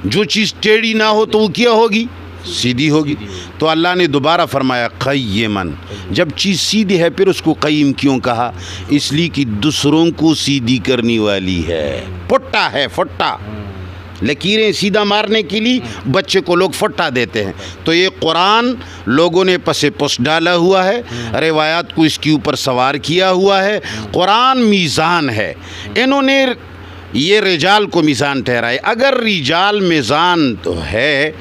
جو چیز ٹیڑھی نہ ہو تو وہ کیا ہوگی؟ سیدھی ہوگی۔ تو اللہ نے دوبارہ فرمایا قیمن، جب چیز سیدھی ہے پھر اس کو قیم کیوں کہا؟ اس لیے کہ دوسروں کو سیدھی کرنے والی ہے، پٹا ہے، فٹا، لکیریں سیدھا مارنے کے لیے بچے کو لوگ فٹا دیتے ہیں۔ تو یہ قرآن لوگوں نے پس پس ڈالا ہوا ہے، روایات کو اس کے اوپر سوار کیا ہوا ہے۔ قرآن میزان ہے، انہوں نے یہ رجال کو میزان ٹھہرائے۔ اگر رجال میزان تو ہے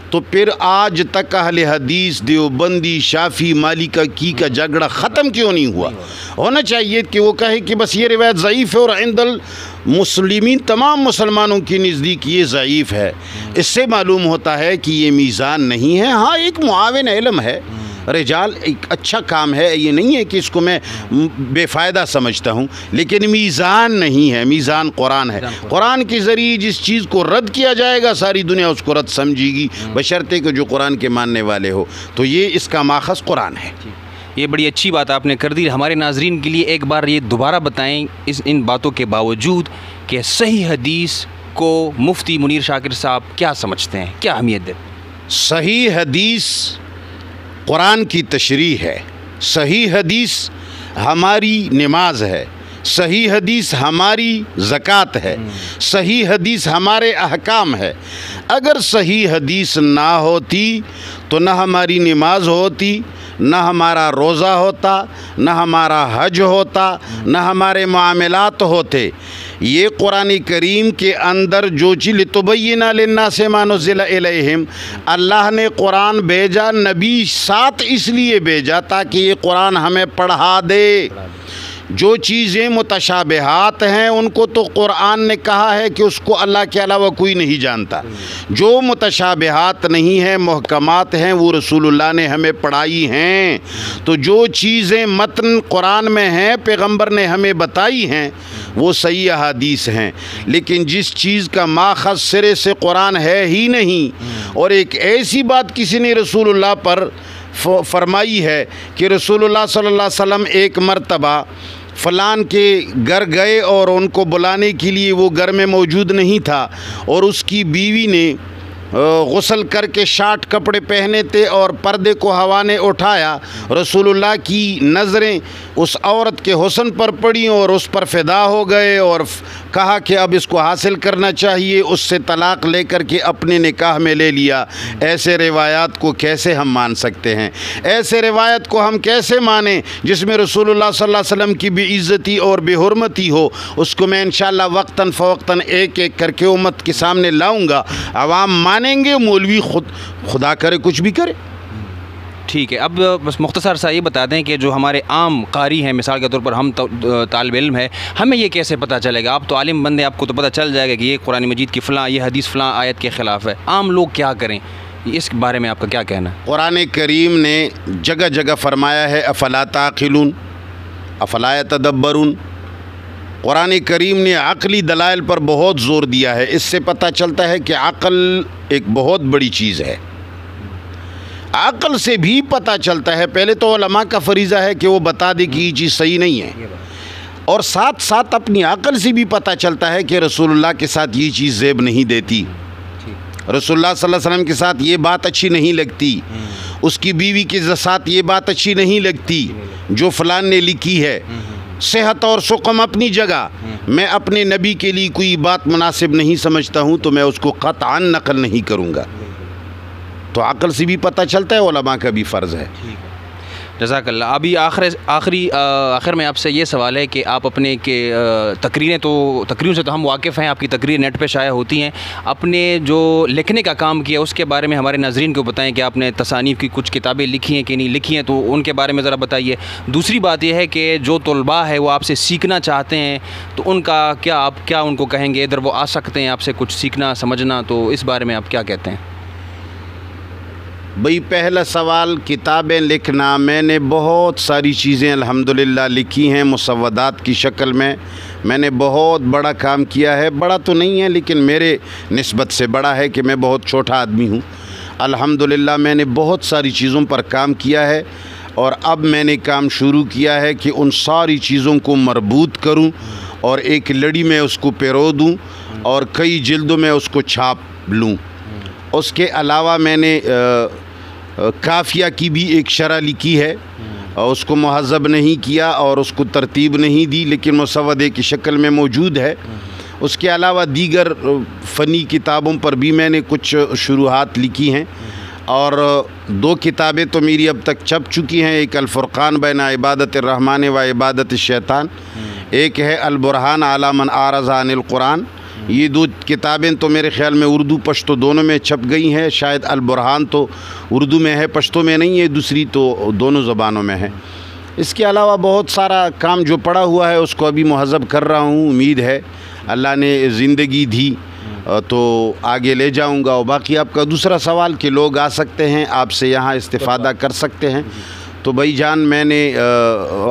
تو پھر آج تک اہل حدیث، دیوبندی، شافعی، مالکی کا جھگڑا ختم کیوں نہیں ہوا؟ ہونا چاہیے کہ وہ کہے کہ بس یہ روایت ضعیف ہے، اور عند المسلمین، تمام مسلمانوں کی نزدیک یہ ضعیف ہے۔ اس سے معلوم ہوتا ہے کہ یہ میزان نہیں ہے۔ ہاں، ایک معاون علم ہے، رجال ایک اچھا کام ہے، یہ نہیں ہے کہ اس کو میں بے فائدہ سمجھتا ہوں، لیکن میزان نہیں ہے، میزان قرآن ہے۔ قرآن کے ذریعے جس چیز کو رد کیا جائے گا ساری دنیا اس کو رد سمجھے گی، بشرطے کہ جو قرآن کے ماننے والے ہو۔ تو یہ اس کا ماخذ قرآن ہے۔ یہ بڑی اچھی بات آپ نے کر دی۔ ہمارے ناظرین کے لیے ایک بار یہ دوبارہ بتائیں ان باتوں کے باوجود کہ صحیح حدیث کو مفتی منیر شاکر صاحب کیا سمجھتے ہیں، کیا اہمیت دیتے ہیں؟ صحیح حدیث قرآن کی تشریح ہے، صحیح حدیث ہماری نماز ہے، صحیح حدیث ہماری زکوٰۃ ہے، صحیح حدیث ہمارے احکام ہے۔ اگر صحیح حدیث نہ ہوتی تو نہ ہماری نماز ہوتی، نہ ہمارا روزہ ہوتا، نہ ہمارا حج ہوتا، نہ ہمارے معاملات ہوتے۔ یہ قرآن کریم کے اندر جو چیز لِتُبَيِّنَ لِلنَّاسِ مَا نُزِّلَ إِلَيْهِمْ، اللہ نے قرآن بھیجا، نبی ساتھ اس لیے بھیجا تاکہ یہ قرآن ہمیں پڑھا دے۔ جو چیزیں متشابہات ہیں ان کو تو قرآن نے کہا ہے کہ اس کو اللہ کے علاوہ کوئی نہیں جانتا۔ جو متشابہات نہیں ہیں، محکمات ہیں، وہ رسول اللہ نے ہمیں پڑھائی ہیں۔ تو جو چیزیں متن قرآن میں ہیں، پیغمبر نے ہمیں بتائی ہیں، وہ صحیح احادیث ہیں۔ لیکن جس چیز کا ماخذ سرے سے قرآن ہے ہی نہیں، اور ایک ایسی بات کسی نے رسول اللہ پر فرمائی ہے کہ رسول اللہ صلی اللہ علیہ وسلم ایک مرتبہ فلان کے گھر گئے اور ان کو بلانے کے لیے وہ گھر میں موجود نہیں تھا، اور اس کی بیوی نے غسل کر کے شارٹ کپڑے پہنے تھے اور پردے کو ہوا نے اٹھایا، رسول اللہ کی نظریں اس عورت کے حسن پر پڑیں اور اس پر فدا ہو گئے اور کہا کہ اب اس کو حاصل کرنا چاہیے، اس سے طلاق لے کر کے اپنے نکاح میں لے لیا۔ ایسے روایات کو کیسے ہم مان سکتے ہیں؟ ایسے روایت کو ہم کیسے مانیں جس میں رسول اللہ صلی اللہ علیہ وسلم کی بے عزتی اور بے حرمتی ہو؟ اس کو میں انشاءاللہ وقتاً فوقتاً ایک ایک کر کے امت کے سامنے لاؤں گا، عوام مانیں گے، مولوی خدا کرے کچھ بھی کرے۔ ٹھیک ہے، اب بس مختصر سا یہ بتا دیں کہ جو ہمارے عام قاری ہیں، مثال کے طور پر ہم طالب علم ہیں، ہمیں یہ کیسے پتہ چلے گا؟ آپ تو عالم بندے، آپ کو تو پتہ چل جائے گا کہ یہ قرآن مجید کی فلاں، یہ حدیث فلاں آیت کے خلاف ہے، عام لوگ کیا کریں؟ اس بارے میں آپ کا کیا کہنا ہے؟ قرآن کریم نے جگہ جگہ فرمایا ہے افلا تعقلون، افلا یتدبرون۔ قرآن کریم نے عقلی دلائل پر بہت زور دیا ہے۔ اس سے پتہ چلتا ہے کہ عقل ایک بہت بڑی چیز ہے۔ عقل سے بھی پتہ چلتا ہے، پہلے تو علماء کا فریضہ ہے کہ وہ بتا دے کہ یہ چیز صحیح نہیں ہے، اور ساتھ ساتھ اپنی عقل سے بھی پتہ چلتا ہے کہ رسول اللہ کے ساتھ یہ چیز زیب نہیں دیتی، رسول اللہ صلی اللہ علیہ وسلم کے ساتھ یہ بات اچھی نہیں لگتی، اس کی بیوی کے ساتھ یہ بات اچھی نہیں لگتی جو فلان نے لکھی ہے۔ صحت اور سقم اپنی جگہ، میں اپنے نبی کے لیے کوئی بات مناسب نہیں سمجھتا ہوں تو میں اس کو قطعاً نقل نہیں کروں گا۔ تو عقل سے بھی پتہ چلتا ہے، علماء کا بھی فرض ہے۔ جزاک اللہ۔ ابھی آخر میں آپ سے یہ سوال ہے کہ آپ اپنے تقریروں سے تو ہم واقف ہیں، آپ کی تقریر نیٹ پہ شائع ہوتی ہیں، اپنے جو لکھنے کا کام کیا اس کے بارے میں ہمارے ناظرین کو بتائیں کہ آپ نے تصانیف کی کچھ کتابیں لکھی ہیں کہ نہیں لکھی ہیں، تو ان کے بارے میں ذرا بتائیے۔ دوسری بات یہ ہے کہ جو طلباء ہے وہ آپ سے سیکھنا چاہتے ہیں تو ان کا آپ کیا ان کو کہیں گے؟ ادھر وہ آ سکتے ہیں آپ سے کچھ سیکھنا سمجھنا، تو اس بارے میں آپ کیا کہتے ہیں؟ بھئی پہلا سوال، کتابیں لکھنا، میں نے بہت ساری چیزیں الحمدللہ لکھی ہیں مسودات کی شکل میں۔ میں نے بہت بڑا کام کیا ہے، بڑا تو نہیں ہے لیکن میرے نسبت سے بڑا ہے کہ میں بہت چھوٹا آدمی ہوں۔ الحمدللہ میں نے بہت ساری چیزوں پر کام کیا ہے، اور اب میں نے کام شروع کیا ہے کہ ان ساری چیزوں کو مربوط کروں اور ایک لڑی میں اس کو پیرو دوں اور کئی جلدوں میں اس کو چھاپ لوں۔ اس کے علاوہ میں نے قافیہ کی بھی ایک شرح لکھی ہے، اس کو مہذب نہیں کیا اور اس کو ترتیب نہیں دی لیکن مسودے کی شکل میں موجود ہے۔ اس کے علاوہ دیگر فنی کتابوں پر بھی میں نے کچھ شروحات لکھی ہیں، اور 2 کتابیں تو میری اب تک چھپ چکی ہیں، ایک الفرقان بین عبادت الرحمن و عبادت الشیطان، ایک ہے البرہان علی من اعرض عن القرآن۔ یہ 2 کتابیں تو میرے خیال میں اردو پشتو دونوں میں چھپ گئی ہیں، شاید البرہان تو اردو میں ہے، پشتو میں نہیں ہے، دوسری تو دونوں زبانوں میں ہے۔ اس کے علاوہ بہت سارا کام جو پڑا ہوا ہے اس کو ابھی مہذب کر رہا ہوں، امید ہے اللہ نے زندگی دی تو آگے لے جاؤں گا۔ اور باقی آپ کا دوسرا سوال کہ لوگ آ سکتے ہیں آپ سے یہاں استفادہ کر سکتے ہیں، تو بھائی جان میں نے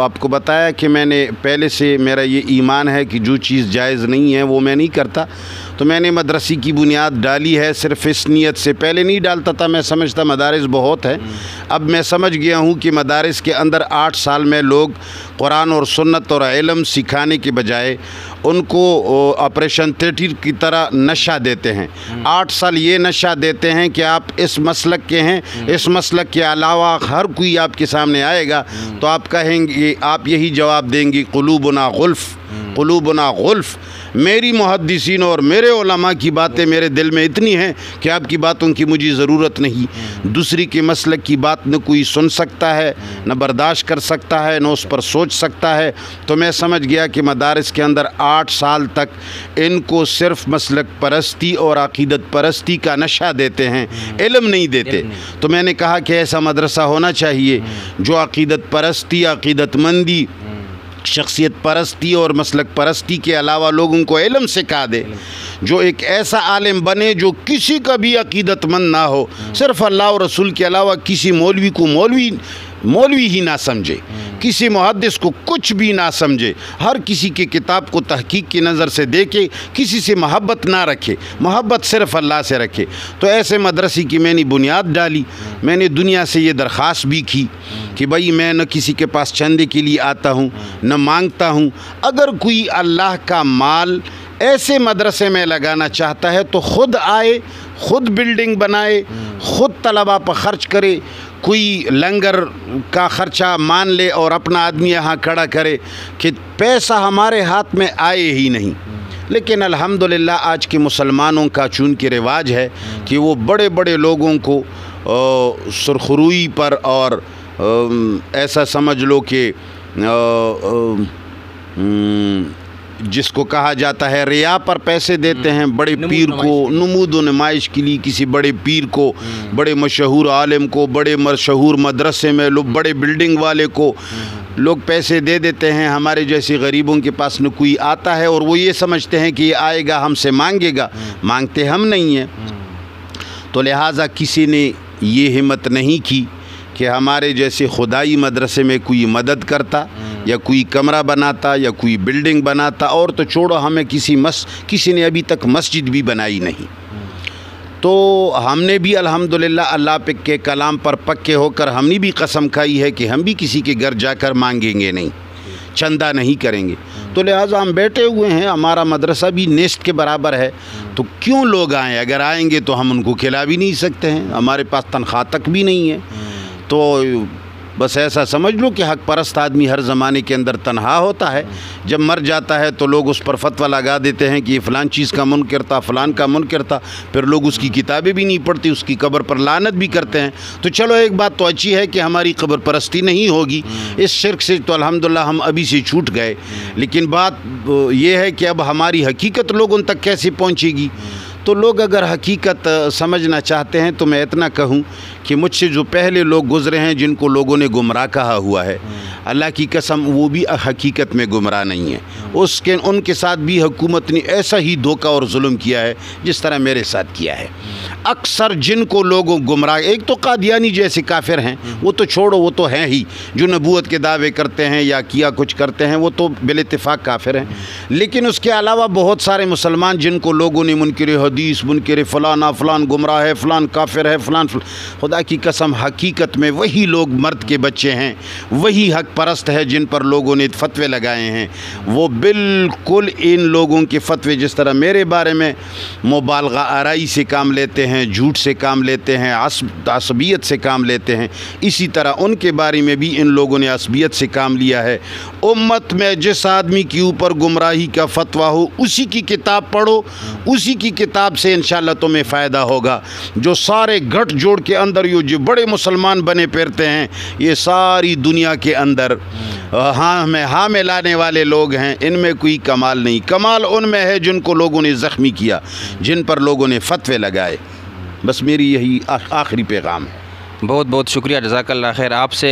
آپ کو بتایا کہ میں نے پہلے سے میرا یہ ایمان ہے کہ جو چیز جائز نہیں ہے وہ میں نہیں کرتا، تو میں نے مدرسے کی بنیاد ڈالی ہے صرف اس نیت سے، پہلے نہیں ڈالتا تھا، میں سمجھتا مدارس بہت ہے، اب میں سمجھ گیا ہوں کہ مدارس کے اندر 8 سال میں لوگ قرآن اور سنت اور علم سکھانے کے بجائے ان کو آپریشن تھیٹر کی طرح نشہ دیتے ہیں۔ 8 سال یہ نشہ دیتے ہیں کہ آپ اس مسلک کے ہیں، اس مسلک کے علاوہ ہر کوئی آپ کے سامنے آئے گا تو آپ کہیں گے، آپ یہی جواب دیں گے قلوبنا غلف، قلوبنا غلف۔ میری محدثین اور میرے علماء کی باتیں میرے دل میں اتنی ہیں کہ آپ کی باتوں کی مجھے ضرورت نہیں۔ دوسری کے مسلک کی بات نہ کوئی سن سکتا ہے، نہ برداشت کر سکتا ہے، نہ اس پر سوچ سکتا ہے۔ تو میں سمجھ گیا کہ مدارس کے اندر 8 سال تک ان کو صرف مسلک پرستی اور عقیدت پرستی کا نشہ دیتے ہیں، علم نہیں دیتے۔ تو میں نے کہا کہ ایسا مدرسہ ہونا چاہیے جو عقیدت پرستی، عقیدت مندی، شخصیت پرستی اور مسلک پرستی کے علاوہ لوگوں کو علم سکھا دے، جو ایک ایسا عالم بنے جو کسی کا بھی عقیدت مند نہ ہو، صرف اللہ اور رسول کے علاوہ کسی مولوی کو مولوی ہی نہ سمجھے، کسی محدث کو کچھ بھی نہ سمجھے، ہر کسی کی کتاب کو تحقیق کی نظر سے دیکھے، کسی سے محبت نہ رکھے، محبت صرف اللہ سے رکھے۔ تو ایسے مدرسے کی میں نے بنیاد ڈالی۔ میں نے دنیا سے یہ درخواست بھی کی کہ بھائی میں نہ کسی کے پاس چندے کے لیے آتا ہوں، نہ مانگتا ہوں، اگر کوئی اللہ کا مال ایسے مدرسے میں لگانا چاہتا ہے تو خود آئے، خود بلڈنگ بنائے، خود طلباء پر خرچ کرے، کوئی لنگر کا خرچہ مان لے اور اپنا آدمی یہاں کھڑا کرے، کہ پیسہ ہمارے ہاتھ میں آئے ہی نہیں۔ لیکن الحمدللہ آج کے مسلمانوں کا چونکہ رواج ہے کہ وہ بڑے بڑے لوگوں کو سرخروئی پر اور ایسا سمجھ لو کہ جس کو کہا جاتا ہے ریا پر پیسے دیتے ہیں، بڑے پیر کو نمود و نمائش کے لیے، کسی بڑے پیر کو، بڑے مشہور عالم کو، بڑے مشہور مدرسے میں لوگ، بڑے بلڈنگ والے کو لوگ پیسے دے دیتے ہیں۔ ہمارے جیسے غریبوں کے پاس نہ کوئی آتا ہے اور وہ یہ سمجھتے ہیں کہ یہ آئے گا ہم سے مانگے گا، مانگتے ہم نہیں ہیں۔ تو لہٰذا کسی نے یہ ہمت نہیں کی کہ ہمارے جیسے خدائی مدرسے میں کوئی مدد کرتا یا کوئی کمرہ بناتا یا کوئی بلڈنگ بناتا، اور تو چھوڑو ہمیں کسی نے ابھی تک مسجد بھی بنائی نہیں۔ تو ہم نے بھی الحمدللہ اللہ کے کلام پر پکے ہو کر ہم نے بھی قسم کھائی ہے کہ ہم بھی کسی کے گھر جا کر مانگیں گے نہیں، چندہ نہیں کریں گے۔ تو لہٰذا ہم بیٹھے ہوئے ہیں، ہمارا مدرسہ بھی نیست کے برابر ہے، تو کیوں لوگ آئیں؟ اگر آئیں گے تو ہم ان کو کھلا بھی نہیں سکتے ہیں، ہمارے پاس تنخواہ تک بھی نہیں ہے۔ تو بس ایسا سمجھ لو کہ حق پرست آدمی ہر زمانے کے اندر تنہا ہوتا ہے، جب مر جاتا ہے تو لوگ اس پر فتویٰ لگا دیتے ہیں کہ یہ فلان چیز کا منکر تھا، فلان کا منکر تھا، پھر لوگ اس کی کتابیں بھی نہیں پڑھتی، اس کی قبر پر لعنت بھی کرتے ہیں۔ تو چلو ایک بات تو اچھی ہے کہ ہماری قبر پرستی نہیں ہوگی، اس شرک سے تو الحمدللہ ہم ابھی سے چھوٹ گئے۔ لیکن بات یہ ہے کہ اب ہماری حقیقت لوگوں تک کیسے پہنچے گی؟ تو لوگ اگر حقیقت سمجھنا چاہتے ہیں تو میں اتنا کہوں کہ مجھ سے جو پہلے لوگ گزرے ہیں جن کو لوگوں نے گمراہ کہا ہوا ہے، اللہ کی قسم وہ بھی حقیقت میں گمراہ نہیں ہیں، ان کے ساتھ بھی حکومت نے ایسا ہی دھوکہ اور ظلم کیا ہے جس طرح میرے ساتھ کیا ہے۔ اکثر جن کو لوگوں گمراہ، ایک تو قادیانی جیسے کافر ہیں، وہ تو چھوڑو، وہ تو ہیں ہی، جو نبوت کے دعوے کرتے ہیں یا کیا کچھ کرتے ہیں وہ تو بالاتفاق کافر ہیں۔ لیکن اس کے علاوہ بہت سارے مسلمان جن کو لوگوں نے منکر حدیث، منکر فلانا، فلان گمراہ ہے، فلان کافر ہے، فلان خدا کی قسم حقیقت میں وہی لوگ مرد کے بچے ہیں، وہی حق پرست ہے جن پر لوگوں نے فتوے لگائے ہیں۔ وہ بالکل ان لوگوں کے فتوے جس طرح میرے بارے میں مبالغہ آرائی سے کام لیتے ہیں، جھوٹ سے کام لیتے ہیں، عصبیت سے کام لیتے ہیں، اسی طرح ان کے بارے میں بھی ان لوگوں نے عصبیت سے کام لیا ہے۔ امت میں جس آدمی کے اوپر گمراہی کا فتویٰ ہو اسی کی کتاب پڑھو، اسی کی کتاب سے انشاءاللہ تمہیں فائدہ ہوگا۔ جو سارے گھٹ جوڑ کے اندر یہ جو بڑے مسلمان بنے پھرتے ہیں، یہ ساری دنیا کے اندر ہاں میں لانے والے لوگ ہیں، ان میں کوئی کمال نہیں۔ کمال ان میں ہے جن کو لوگوں نے زخمی کیا، جن پر لوگوں نے فتوے لگائے۔ بس میری یہی آخری پیغام ہے۔ بہت بہت شکریہ، جزاک اللہ خیر۔ آپ سے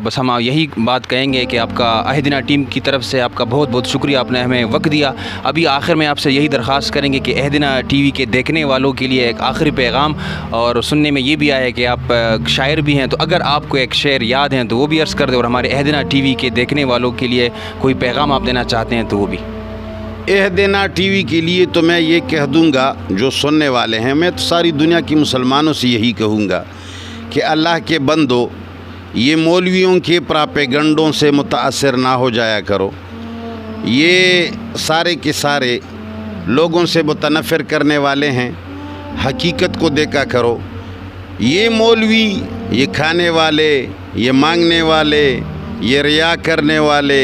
بس ہم یہی بات کہیں گے کہ آپ کا اہدنا ٹیم کی طرف سے آپ کا بہت بہت شکریہ، آپ نے ہمیں وقت دیا۔ ابھی آخر میں آپ سے یہی درخواست کریں گے کہ اہدنا ٹی وی کے دیکھنے والوں کے لیے ایک آخری پیغام، اور سننے میں یہ بھی آیا ہے کہ آپ شاعر بھی ہیں، تو اگر آپ کو ایک شعر یاد ہیں تو وہ بھی عرض کر دیں، اور ہمارے اہدنا ٹی وی کے دیکھنے والوں کے لیے کوئی پیغام آپ دینا چاہتے ہیں تو وہ بھی۔ اہدنا ٹی وی کے لیے تو میں یہ کہہ دوں گا، جو سننے والے ہیں، میں تو ساری دنیا کی مسلمانوں سے یہی کہوں گا کہ اللہ کے بندو، یہ مولویوں کے پراپیگنڈوں سے متاثر نہ ہو جایا کرو۔ یہ سارے کے سارے لوگوں سے متنفر کرنے والے ہیں، حقیقت کو دیکھا کرو۔ یہ مولوی، یہ کھانے والے، یہ مانگنے والے، یہ ریا کرنے والے،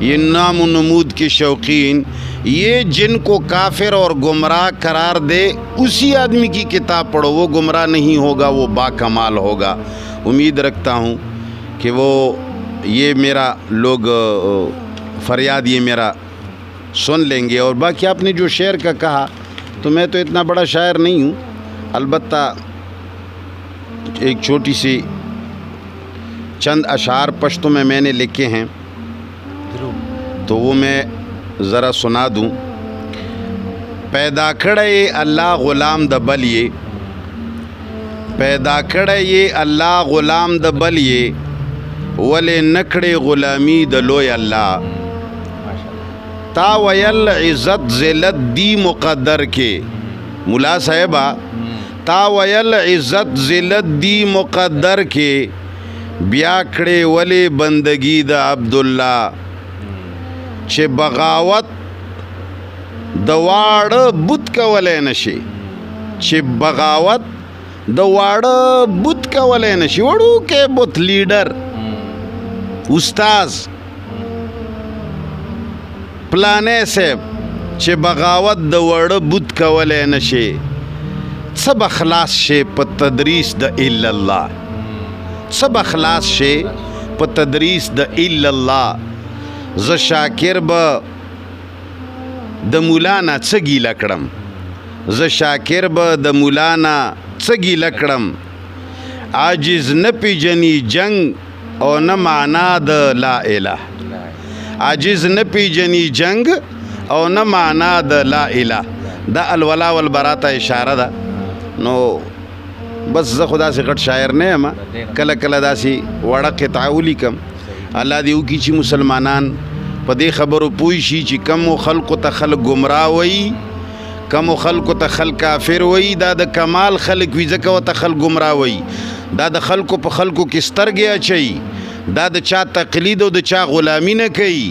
یہ نام و نمود کے شوقین، یہ جن کو کافر اور گمراہ قرار دے اسی آدمی کی کتاب پڑھو، وہ گمراہ نہیں ہوگا، وہ باکمال ہوگا۔ امید رکھتا ہوں کہ وہ یہ میرا لوگ فریاد یہ میرا سن لیں گے۔ اور باقی آپ نے جو شعر کا کہا، تو میں تو اتنا بڑا شاعر نہیں ہوں، البتہ ایک چھوٹی سی چند اشعار پشتو میں نے لکھے ہیں، تو وہ میں ذرا سنا دوں۔ پیدا کھڑے اللہ غلام د بلیے، پیدا کھڑے اللہ غلام د بلیے، ولے نکھڑے غلامی د لوی اللہ، تا ویل عزت ذلت دی مقدر کے، ملا صاحبہ تا ویل عزت ذلت دی مقدر کے، بیا کھڑے ولے بندگی د عبداللہ، چھ بغاوت د واړه بت کولی نشي، چې بغاوت د واړه بت کولی نشي. وړوکی بت لیډر، استاز، پلانی صاحب چې بغاوت د وړه بت کولی نشي، څه به خلاص شي په تدریس د الا الله، څه به خلاص شي په تدریس د الا الله. زه شاکر به د مولانا څه ګیله کړم، زه شاکر به د مولانا څه ګیله کړم. عاجز نه پیژني جنگ او نه معنا د لا اله، عاجز نه پیژني جنگ او نه معنا د لا اله. دا الولا والبرا ته اشاره ده. نو بس زه خو داسې غټ شاعر نه یم، کله کله داسې وړه قطعه ولیکم. الله دې وکړي چې مسلمانان په دې خبرو پوه شي چې کمو خلقو ته خلق ګمراه وایي، کمو خلقو ته خلق کافر وایي. دا د کمال خلق وي ځکه ورته خلق ګمراه وایي. دا د خلقو په خلقو کې سترګې اچوي، دا د چا تقلید او د چا غلامی نه کوي.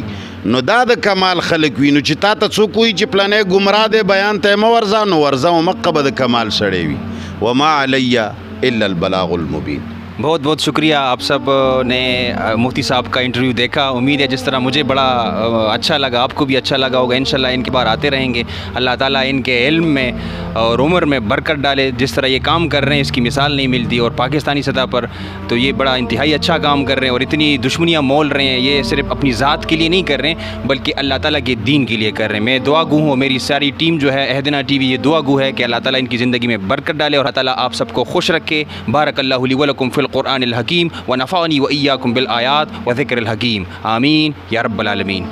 نو دا د کمال خلق وي. نو چې تا ته څوک وایي چې پلانی ګمراه دی بیان ته یې مه ورځه، نو ورځه و مقه به د کمال سړی وي. وما علی الا البلاغ المبین. بہت بہت شکریہ. آپ سب نے مفتی صاحب کا انٹرویو دیکھا. امید ہے جس طرح مجھے بڑا اچھا لگا آپ کو بھی اچھا لگا ہوگا. انشاءاللہ ان کے بار آتے رہیں گے. اللہ تعالیٰ ان کے علم میں اور عمر میں برکت ڈالے. جس طرح یہ کام کر رہے ہیں اس کی مثال نہیں ملتی، اور پاکستانی سطح پر تو یہ بڑا انتہائی اچھا کام کر رہے ہیں، اور اتنی دشمنیاں مول رہے ہیں. یہ صرف اپنی ذات کے لیے نہیں کر رہے ہیں بلکہ اللہ تعالیٰ کے دین کے لیے کر رہے ہیں. میں دعا گو ہوں، میری ساری ٹیم جو ہے اہدنا ٹی وی یہ دعا گو ہے کہ اللہ تعالیٰ ان کی زندگی میں برکت ڈالے اور اللہ تعالیٰ آپ سب کو خوش رکھے. بارک اللہ لی ولکم فی القرآن الحکیم ونفعنی وإیاکم بالآیات وذکر الحکیم. آمین یا رب العالمین.